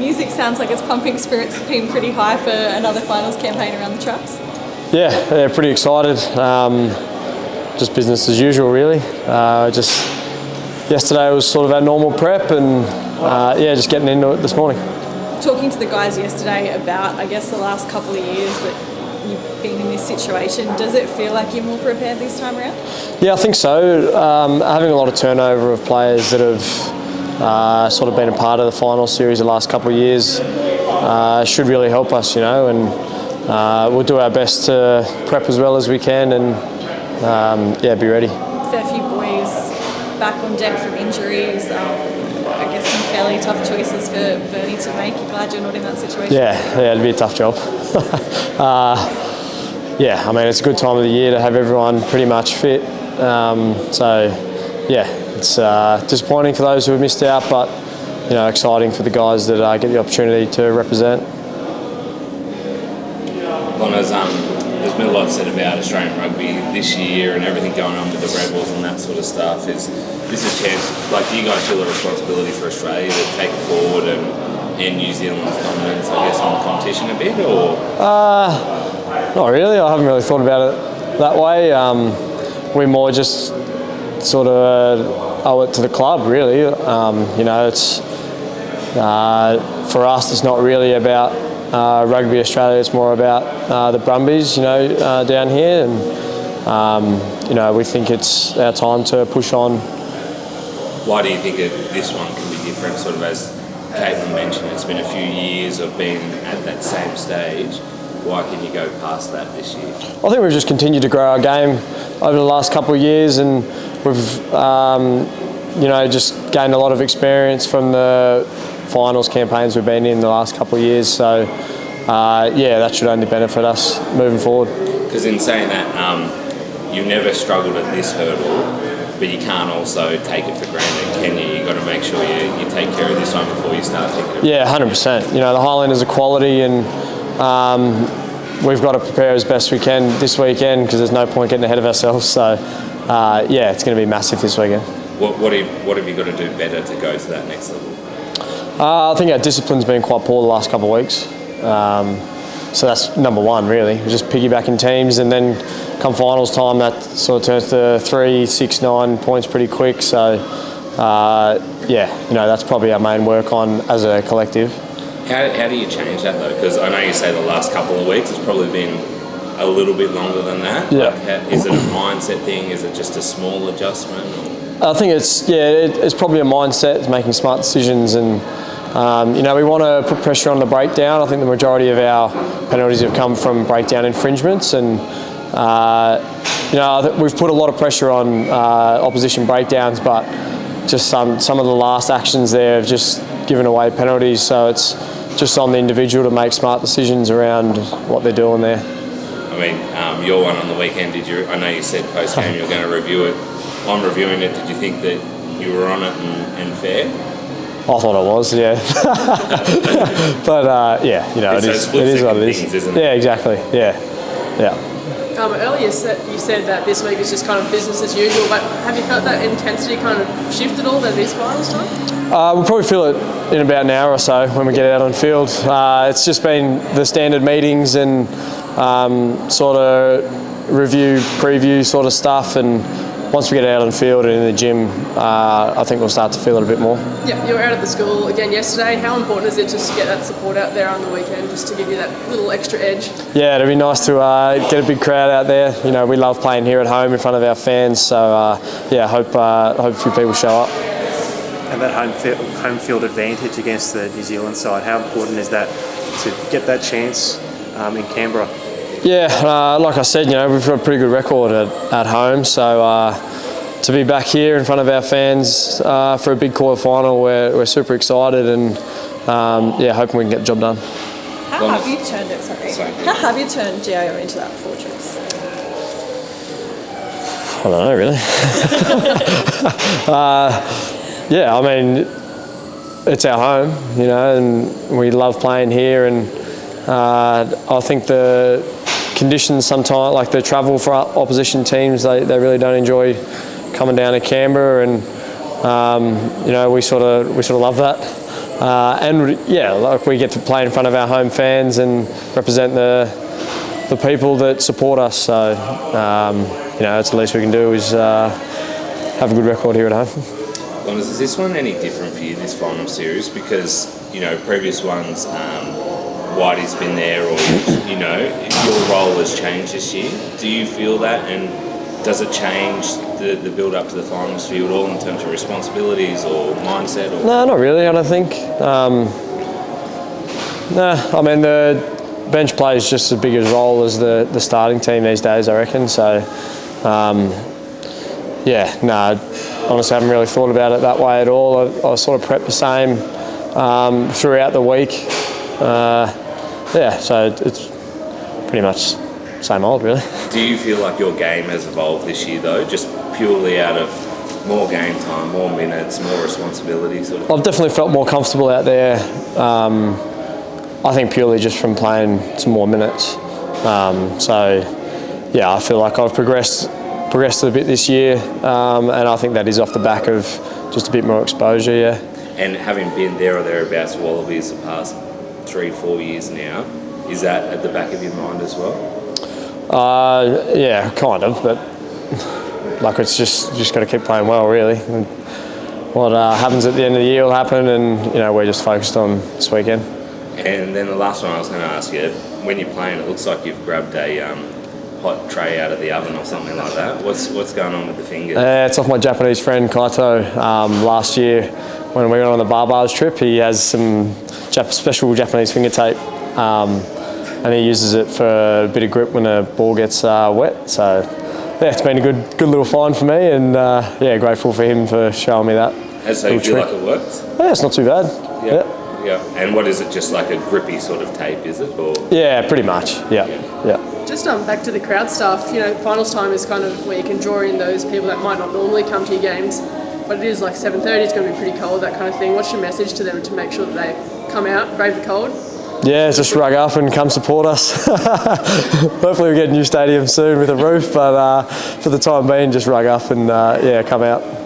music sounds like it's pumping spirits been pretty high for another finals campaign around the traps. Yeah, pretty excited. Just business as usual, really. Just yesterday was sort of our normal prep, and just getting into it this morning. Talking to the guys yesterday about, I guess, the last couple of years that you've been in this situation, does it feel like you're more prepared this time around? Yeah, I think so. Having a lot of turnover of players that have sort of been a part of the final series the last couple of years should really help us, and we'll do our best to prep as well as we can and be ready. Fair few boys back on deck from injuries. I guess some fairly tough choices for Bernie to make. You're glad you're not in that situation? Yeah, it'd be a tough job. I mean, it's a good time of the year to have everyone pretty much fit. It's disappointing for those who have missed out, but exciting for the guys that get the opportunity to represent. There's been a lot said about Australian rugby this year and everything going on with the Rebels and that sort of stuff. Is this a chance, do you guys feel a responsibility for Australia to take it forward and New Zealand's dominance, I guess, on the competition a bit, or? Not really. I haven't really thought about it that way. We more just sort of owe it to the club, really. It's for us, it's not really about Rugby Australia. It's more about the Brumbies, down here, and we think it's our time to push on. Why do you think that this one can be different? Sort of, as Caitlin mentioned, it's been a few years of being at that same stage. Why can you go past that this year? I think we've just continued to grow our game over the last couple of years, and we've just gained a lot of experience from the finals campaigns we've been in the last couple of years. So that should only benefit us moving forward. Because in saying that, you never struggled at this hurdle, but you can't also take it for granted, can you? You've got to make sure you take care of this one before you start thinking about it. Yeah, 100%. The Highlanders are quality, and we've got to prepare as best we can this weekend, because there's no point getting ahead of ourselves. So it's going to be massive this weekend. What have you got to do better to go to that next level? I think our discipline's been quite poor the last couple of weeks. So that's number one, really. We're just piggybacking teams, and then come finals time, that sort of turns to 3, 6, 9 points pretty quick. So, that's probably our main work on as a collective. How do you change that, though? Because I know you say the last couple of weeks, it's probably been a little bit longer than that. Yeah. Is it a mindset thing? Is it just a small adjustment? I think it's probably a mindset. It's making smart decisions, and we want to put pressure on the breakdown. I think the majority of our penalties have come from breakdown infringements, and we've put a lot of pressure on opposition breakdowns, but just some of the last actions there have just given away penalties. So it's just on the individual to make smart decisions around what they're doing there. I mean, your one on the weekend, I know you said post-game you were going to review it. On reviewing it, did you think that you were on it and fair? I thought I was, yeah. But it is what it is. Isn't it? Yeah, exactly. Yeah. Earlier you said that this week is just kind of business as usual, but have you felt that intensity kind of shift at all at this finals time? We'll probably feel it in about an hour or so when we get out on field. It's just been the standard meetings and sort of review, preview sort of stuff, and once we get out on the field and in the gym, I think we'll start to feel it a bit more. Yeah, you were out at the school again yesterday. How important is it just to get that support out there on the weekend, just to give you that little extra edge? Yeah, it'd be nice to get a big crowd out there. We love playing here at home in front of our fans, so hope a few people show up. And that home field advantage against the New Zealand side, how important is that to get that chance in Canberra? Yeah, like I said, we've got a pretty good record at home, so to be back here in front of our fans for a big quarter final, we're super excited, and hoping we can get the job done. How have you turned it? How have you turned GIO into that fortress? I don't know, really. I mean, it's our home, and we love playing here, and I think the conditions sometimes, like the travel for opposition teams, they really don't enjoy coming down to Canberra, and we sort of love that. and yeah, like we get to play in front of our home fans and represent the people that support us. So it's the least we can do is have a good record here at home. Loners, is this one any different for you, this final series? Because previous ones, Whitey's been there, or your role has changed this year. Do you feel that, and does it change the build up to the finals for you at all in terms of responsibilities or mindset? Or? No, not really. I don't think. I mean the bench plays just as big a role as the starting team these days, I reckon. So, honestly, I haven't really thought about it that way at all. I sort of prepped the same throughout the week. So it's pretty much same old, really. Do you feel like your game has evolved this year, though, just purely out of more game time, more minutes, more responsibility? Sort of? I've definitely felt more comfortable out there. I think purely just from playing some more minutes. I feel like I've progressed a bit this year, and I think that is off the back of just a bit more exposure, yeah. And having been there or thereabouts for Wallabies the past 3-4 years now, is that at the back of your mind as well? Yeah, kind of, but like it's just got to keep playing well, really. And what happens at the end of the year will happen, and we're just focused on this weekend. And then the last one I was going to ask you, when you're playing, it looks like you've grabbed a hot tray out of the oven or something like that. What's going on with the fingers? It's off my Japanese friend Kaito. Last year when we went on the barbars trip, he has some special Japanese finger tape, and he uses it for a bit of grip when a ball gets wet. So it's been a good little find for me, and grateful for him for showing me that. And so you feel like it works? Yeah, it's not too bad. Yeah. And what is it, just like a grippy sort of tape, is it? Or? Yeah, pretty much. Yeah. Just back to the crowd stuff, finals time is kind of where you can draw in those people that might not normally come to your games, but it is like 7:30, it's going to be pretty cold, that kind of thing. What's your message to them to make sure that they come out, brave the cold? Yeah, just rug up and come support us. Hopefully we get a new stadium soon with a roof, but for the time being, just rug up and come out.